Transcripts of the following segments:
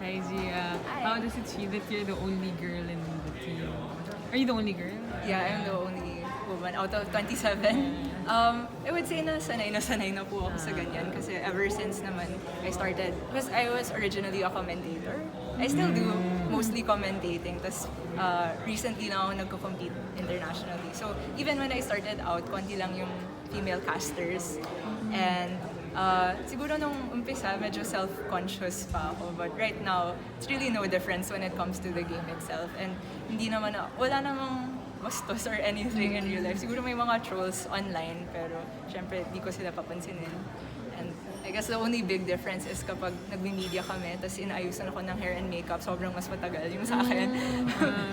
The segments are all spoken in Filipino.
Hi, Gia. Hi. How does it feel that you're the only girl in the team? Are you the only girl? Yeah, I'm the only woman out of 27. I would say na sanay na po ako sa ganyan kasi ever since naman I started, because I was originally a commentator. I still do mostly commentating. Tapos recently na ako nagko-compete internationally. So even when I started out, konti lang yung female casters. And siguro nung umpisa, medyo self-conscious pa ako. But right now, it's really no difference when it comes to the game itself. And hindi naman, wala namang bastos or anything in real life. Siguro may mga trolls online, pero syempre di ko sila papansinin. And I guess the only big difference is kapag nagmi-media kami, tapos inaayusan ako ng hair and makeup, sobrang mas matagal yung sa akin.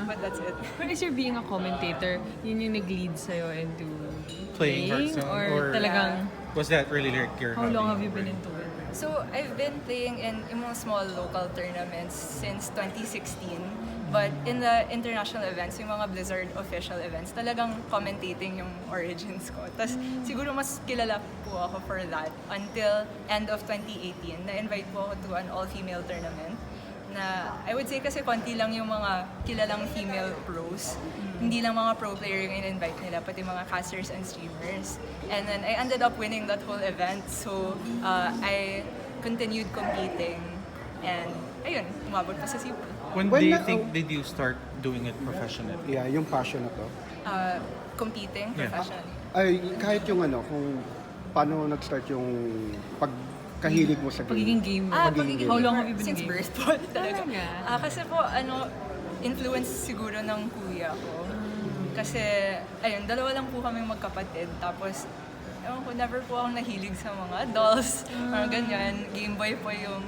But that's it. But is your being a commentator, yun yung nag-lead sa'yo into Playing Hearthstone, or or- talagang, Was that really like your how hobby? long have you been into it? So, I've been playing in yung mga small local tournaments since 2016. But in the international events, yung mga Blizzard official events, talagang commentating yung origins ko. Tapos siguro mas kilala po ako for that until end of 2018. Na-invite po ako to an all-female tournament. Na I would say kasi konti lang yung mga kilalang female pros. Hindi lang mga pro player yung in-invite nila, pati mga casters and streamers. And then I ended up winning that whole event. So I continued competing. And ayun, umabot pa sa Sibol. When When do you na- think did you start doing it professionally? Yeah, yung passion na to. Competing Yeah. professionally. Ay, kahit yung kung paano nag-start yung pagkahilig mo sa game. Pagiging game mo. Pagiging How long gamer have you been since game? birth po talaga. Talaga? Kasi po, influence siguro ng kuya ko. Kasi, ayun, dalawa lang po kami magkapatid. Tapos, ewan ko, never po akong nahilig sa mga dolls. Parang ganyan. Game Boy po yung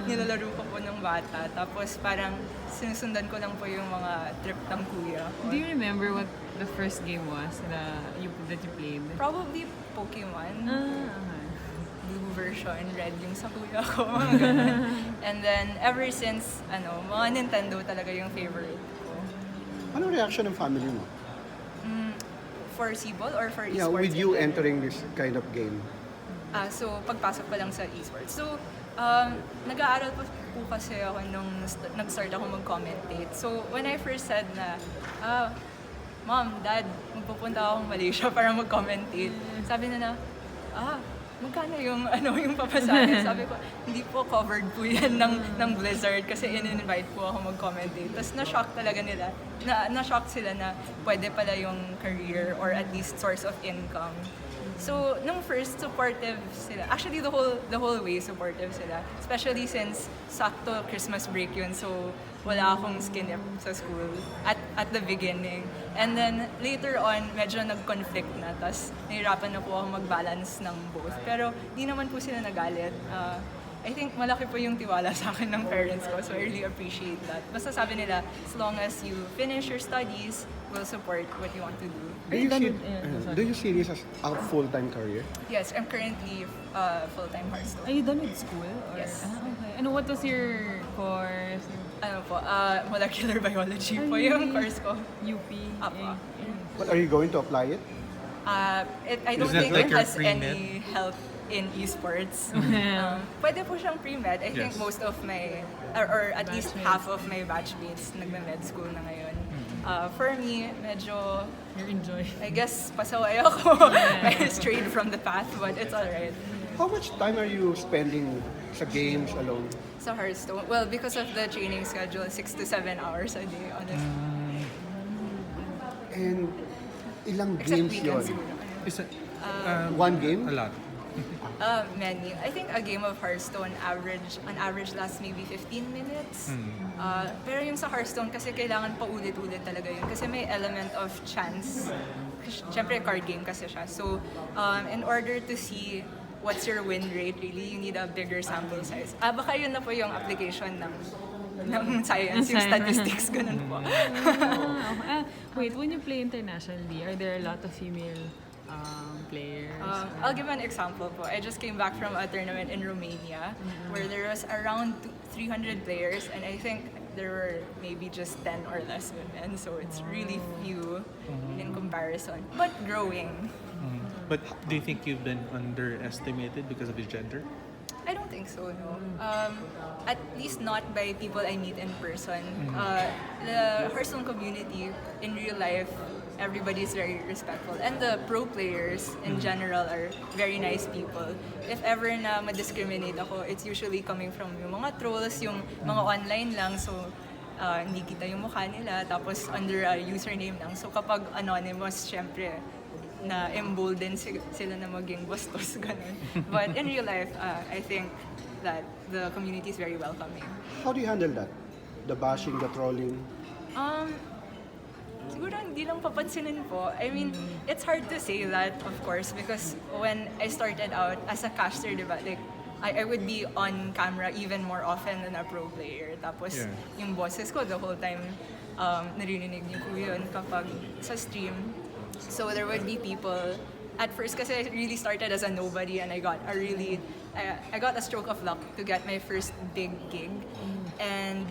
nilalaro ko po ng bata. Tapos parang sinusundan ko lang po yung mga trip ng kuya ko. Do you remember what the first game was that you played? Probably Pokemon. Okay. Blue version, red yung sa kuya ko. Mga ganun. And then, ever since, mga Nintendo talaga yung favorite ko. Anong reaction ng family mo? For Sibol or for Yeah, esports? with you in general? entering this kind of game. So, pagpasok pa lang sa esports. So, nag-aaral po kasi ako nung nag-start ako mag-commentate. So, when I first said na, Mom, Dad, magpupunta akong Malaysia para mag-commentate. Sabi na, magkano yung yung papasahin? Sabi ko, hindi po covered po yan ng Blizzard kasi in-invite po ako mag-commentate. Tapos na-shock talaga nila, na-shock sila na pwede pala yung career or at least source of income. So, nung first, supportive sila. Actually, the whole way supportive sila. Especially since sakto Christmas break yun, so wala akong skinip sa school at the beginning. And then, later on, medyo nag-conflict na. Tapos, nahirapan na po ako mag-balance ng both. Pero, di naman po sila nagalit. I think malaki po yung tiwala sa akin ng parents ko, so I really appreciate that. Basta sabi nila, as long as you finish your studies, we'll support what you want to do. Do you see this as a full-time career? Yes, I'm currently full-time Hearthstone. Are you done with school? Or? Yes. Okay. What was your course? Molecular biology po yung course ko. UP? Apo. But are you going to apply it? I don't Is that think like it your has pre-med? any help in esports. Pwede po siyang pre-med. I think Yes. most of my, or at least Batchmates. half of my batchmates nagme-med school na ngayon. For me, medyo, You're enjoying. I guess, pasaway ako. I strayed from the path, but it's alright. How much time are you spending sa games alone? Sa Hearthstone, well, because of the training schedule, 6 to 7 hours a day, honestly. And ilang Except games weekends yun? siguro. Is it One game? a lot? Many. I think a game of Hearthstone on average lasts maybe 15 minutes. Pero yung sa Hearthstone kasi kailangan pa ulit-ulit talaga yun kasi may element of chance. Siyempre card game kasi siya. So, in order to see what's your win rate really, you need a bigger sample size. Baka yun na po yung application ng science, yung statistics, ganun po. Wait, when you play internationally, are there a lot of female players? I'll give an example po. I just came back from a tournament in Romania where there was around 300 players and I think there were maybe just 10 or less women. So it's really few in comparison, but growing. But do you think you've been underestimated because of your gender? I don't think so, no. At least not by people I meet in person. The Hearthstone community in real life, everybody is very respectful. And the pro players in general are very nice people. If ever na ma-discriminate ako, it's usually coming from yung mga trolls, yung mga online lang. So, hindi kita yung mukha nila. Tapos under a username lang. So kapag anonymous, syempre, na embolden sila na maging bastos, ganun. But in real life, I think that the community is very welcoming. How do you handle that? The bashing, the trolling? Siguro hindi lang papansinin po. I mean, it's hard to say that, of course, because when I started out as a caster, diba, like, I would be on camera even more often than a pro player. Tapos, yung bosses ko the whole time, naririnig niyo po yun kapag sa stream. So there would be people, at first kasi I really started as a nobody and I got a stroke of luck to get my first big gig. And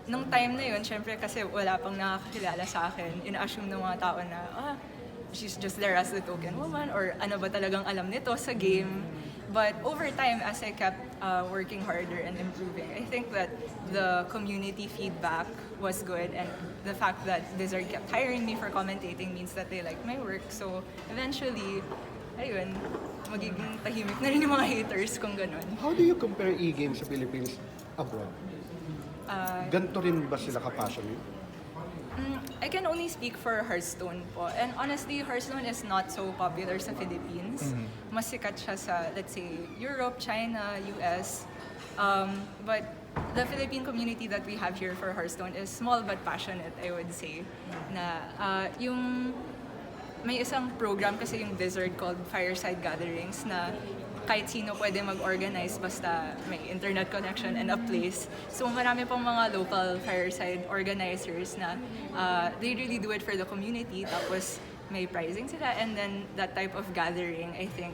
nung time na yun, syempre kasi wala pang nakakilala sa akin, ina-assume ng mga tao na, she's just there as the token woman, or ano ba talagang alam nito sa game. But over time, as I kept working harder and improving, I think that the community feedback was good, and the fact that Blizzard kept hiring me for commentating means that they like my work. So eventually, ayun, magiging tahimik na rin yung mga haters kung ganun. How do you compare e-games sa Philippines abroad? Ganito rin ba sila ka-passionate? I can only speak for Hearthstone po. And honestly, Hearthstone is not so popular sa Philippines. Mas sikat siya sa, let's say, Europe, China, US. But the Philippine community that we have here for Hearthstone is small but passionate, I would say. Na may isang program kasi yung Blizzard called Fireside Gatherings na kahit sino pwede mag-organize basta may internet connection and a place. So marami pang mga local fireside organizers na they really do it for the community. Tapos may prizing sila, and then that type of gathering, I think,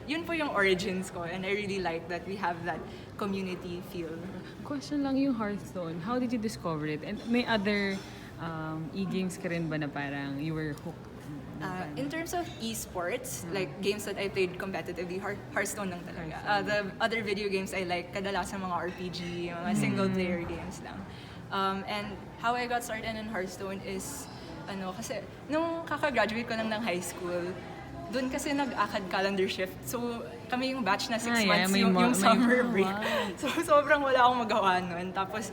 yun po yung origins ko, and I really like that we have that community feel. Question lang yung Hearthstone. How did you discover it? And may other e-games ka rin ba na parang you were hooked? In terms of esports, like games that I played competitively, Hearthstone lang talaga. The other video games I like, kadalasan mga RPG, mga single-player games lang. And how I got started in Hearthstone is, kasi nung kaka-graduate ko lang ng high school, doon kasi nag-ACAD calendar shift. So, kami yung batch na 6 months yung summer break. Wow. So, sobrang wala akong magawa nun. Tapos,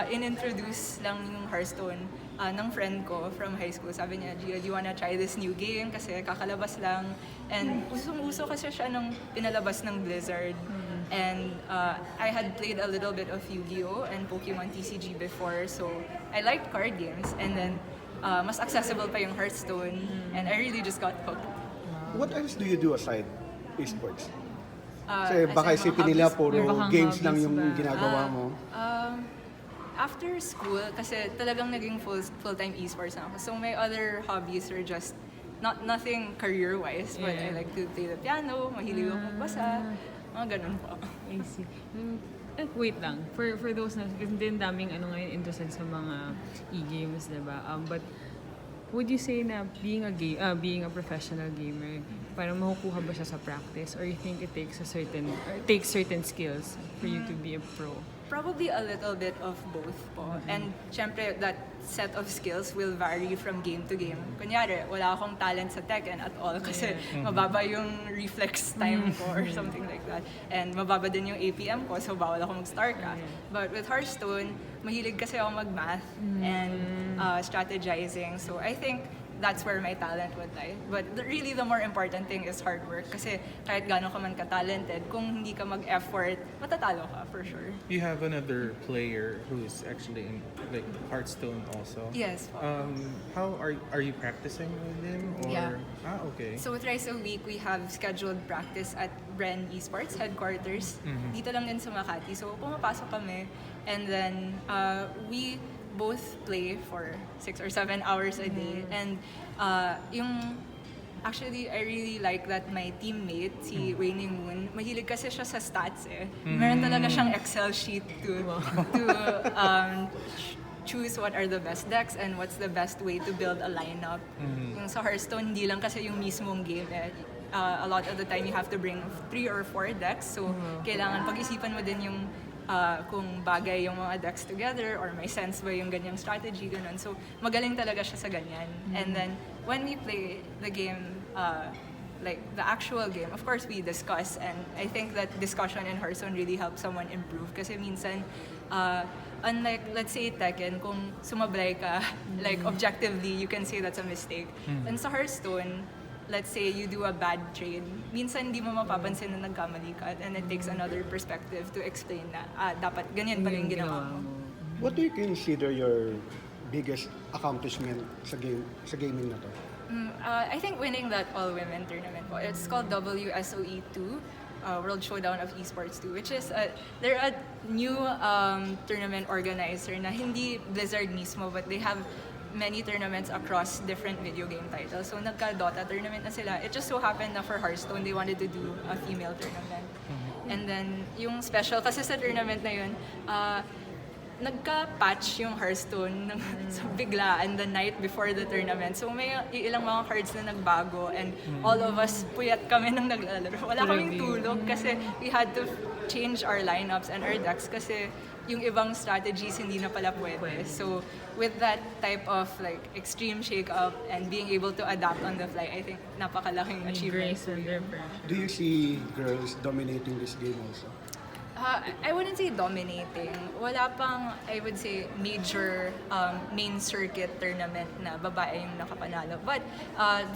in-introduce lang yung Hearthstone ng friend ko from high school. Sabi niya, Gia, do you wanna try this new game? Kasi kakalabas lang. And usong-uso kasi siya nung pinalabas ng Blizzard. And I had played a little bit of Yu-Gi-Oh! And Pokemon TCG before. So, I liked card games. And then, mas accessible pa yung Hearthstone. And I really just got hooked. What else do you do aside esports? Kasi baka aside mga isipin nila hobbies, puro or baka games lang hobbies yung ba? ginagawa mo. After school, kasi talagang naging full-time esports na ako. So my other hobbies are just nothing career-wise, but I like to play the piano, mahilig ako magbasa, mga ganun po. I see. Wait lang. For those na, kasi din daming ngayon interested sa mga e-games, diba? But would you say na being a professional gamer, parang makukuha ba siya sa practice, or you think it takes certain skills for you to be a pro? Probably a little bit of both po. And syempre, that set of skills will vary from game to game. Kunyari, wala akong talent sa Tekken at all kasi mababa yung reflex time ko or something like that. And mababa din yung APM ko, so bawal ako mag-StarCraft. But with Hearthstone, mahilig kasi ako mag-math and strategizing. So I think that's where my talent would lie. But really, the more important thing is hard work. Kasi kahit gano'n ka man ka-talented, kung hindi ka mag-effort, matatalo ka for sure. You have another player who's actually in like Hearthstone also. Yes. How are you practicing with him? Or? Yeah. Okay. So thrice a week, we have scheduled practice at Bren Esports headquarters. Dito lang din sa Makati. So pumapasok kami. And then we both play for 6 or 7 hours a day. And actually, I really like that my teammate, si Rainy Moon, mahilig kasi siya sa stats eh. Meron talaga siyang Excel sheet to choose what are the best decks and what's the best way to build a lineup. Yung sa Hearthstone, hindi lang kasi yung mismong game eh. a lot of the time you have to bring 3 or 4 decks. So, kailangan pag-isipan mo din yung kung bagay yung mga decks together or may sense ba yung ganyang strategy, ganun. So, magaling talaga siya sa ganyan. And then, when we play the game, like the actual game, of course we discuss, and I think that discussion in Hearthstone really helps someone improve kasi minsan unlike let's say Tekken, kung sumablay ka like objectively you can say that's a mistake. And sa Hearthstone, let's say you do a bad trade, minsan hindi mo mapapansin na nagkamali ka and it takes another perspective to explain na dapat ganyan pala yung ginawa mo. What do you consider your biggest accomplishment sa gaming na to? I think winning that all-women tournament po. It's called WSOE 2, World Showdown of Esports 2, which is they're a new tournament organizer na hindi Blizzard mismo, but they have many tournaments across different video game titles. So nagka-Dota tournament na sila. It just so happened na for Hearthstone, they wanted to do a female tournament. And then yung special kasi sa tournament na yun, nagka-patch yung Hearthstone sa biglaan the night before the tournament. So may ilang mga cards na nagbago and all of us puyat kami nung naglalaro. Wala kaming tulog kasi we had to change our lineups and our decks kasi yung ibang strategies hindi na pala pwede. So with that type of like extreme shake-up and being able to adapt on the fly, I think napakalaking achievement. Grace under pressure. Do you see girls dominating this game also? I wouldn't say dominating. Wala pang, I would say, major main circuit tournament na babae yung nakapanalo. But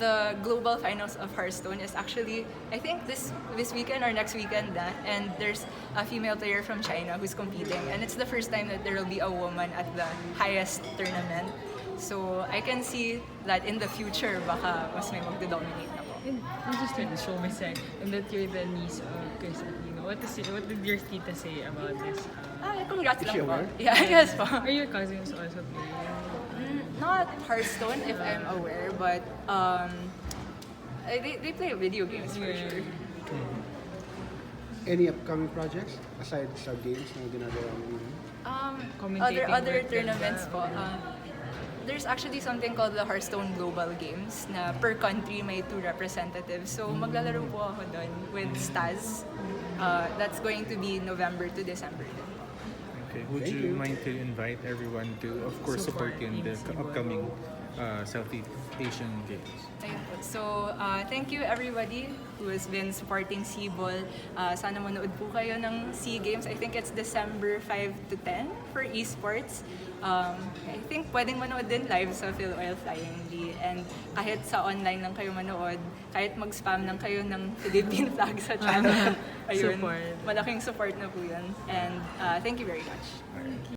the global finals of Hearthstone is actually, I think this weekend or next weekend na, and there's a female player from China who's competing. And it's the first time that there will be a woman at the highest tournament. So I can see that in the future, baka mas may magdo-dominate na po. And I'm just going to show my side and that you're the niece of Chris Aquino. What did your tita say about this? Congrats Is lang she po. aware? Yeah, yes po. Are your cousins also playing? Not Hearthstone, if I'm aware, but they play video games for sure. Any upcoming projects aside sa games na ginagawa mo? Commentating Other work tournaments din ba? po. There's actually something called the Hearthstone Global Games na per country may 2 representatives. So maglalaro po ako doon with Staz. That's going to be November to December din po. Okay. Would Thank you you. mind to invite everyone to, of course, support you in the Sibol. upcoming Southeast Asian Games? Ayun po. So, thank you everybody who has been supporting Sibol. Sana manood po kayo ng SEA Games. I think it's December 5 to 10 for esports. I think pwedeng manood din live sa Phil Oil Flying V. And kahit sa online lang kayo manood, kahit mag-spam lang kayo ng Philippine flag sa channel. Ayun, Support. malaking support na po yun. And thank you very much.